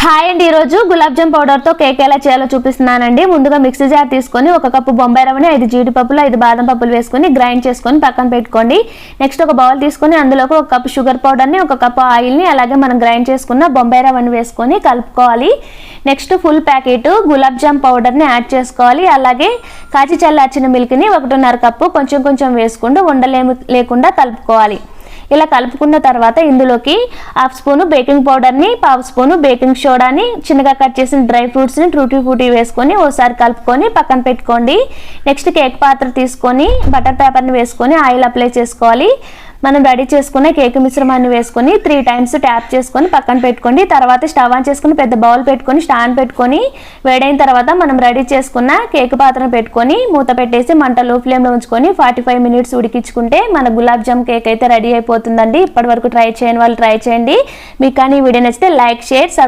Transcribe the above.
Hi అండి, ఈరోజు gulab jam పౌడర్తో cake ఎలా చేయాలో చూపిస్తున్నానండి. ముందుగా మిక్సీ జార్ తీసుకొని 1 కప్పు బొంబాయి రవ్వని 5 జీడిపప్పులు 5 బాదం పప్పులు వేసుకొని గ్రైండ్ చేసుకొని పక్కన పెట్టుకోండి. నెక్స్ట్ ఒక బౌల్ తీసుకొని అందులోకి 1 కప్పు షుగర్ పౌడర్ని 1 కప్పు ఆయిల్ని అలాగే మనం గ్రైండ్ చేసుకున్న బొంబాయి రవ్వని వేసుకొని కలుపుకోవాలి. Next full packet gulab jam పౌడర్ని యాడ్ చేసుకోవాలి. అలాగే కాచి చల్లార్చిన మిల్క్ని 1.5 కప్పు కొంచెం కొంచెం వేసుకుంటూ ఉండలేము లేకుండా కలుపుకోవాలి. ఇలా కలుపుకున్న తర్వాత ఇందులోకి 1/2 స్పూను బేకింగ్ పౌడర్ని 1/2 స్పూను బేకింగ్ సోడాని చిన్నగా కట్ చేసిన డ్రై ఫ్రూట్స్ని టూటీ ఫ్రూటీ వేసుకొని ఒకసారి కలుపుకొని పక్కన పెట్టుకోండి. నెక్స్ట్ కేక్ పాత్ర తీసుకొని బటర్ పేపర్ని వేసుకొని ఆయిల్ అప్లై చేసుకోవాలి. మనం రెడీ చేసుకున్న కేక్ మిశ్రమాన్ని వేసుకొని 3 టైమ్స్ ట్యాప్ చేసుకొని పక్కన పెట్టుకోండి. తర్వాత స్టవ్ ఆన్ చేసుకుని పెద్ద బౌల్ పెట్టుకొని స్టాండ్ పెట్టుకొని వేడైన తర్వాత మనం రెడీ చేసుకున్న కేక్ పాత్రను పెట్టుకొని మూత పెట్టేసి మంట లో ఫ్లేమ్లో ఉంచుకొని 45 మినిట్స్ ఉడికించుకుంటే మన గులాబ్ జామ్ కేక్ అయితే రెడీ అయిపోతుందండి. ఇప్పటి వరకు ట్రై చేయని వాళ్ళు ట్రై చేయండి. మీకు కానీ ఈ వీడియో నచ్చితే లైక్, షేర్, సబ్స్క్రైబ్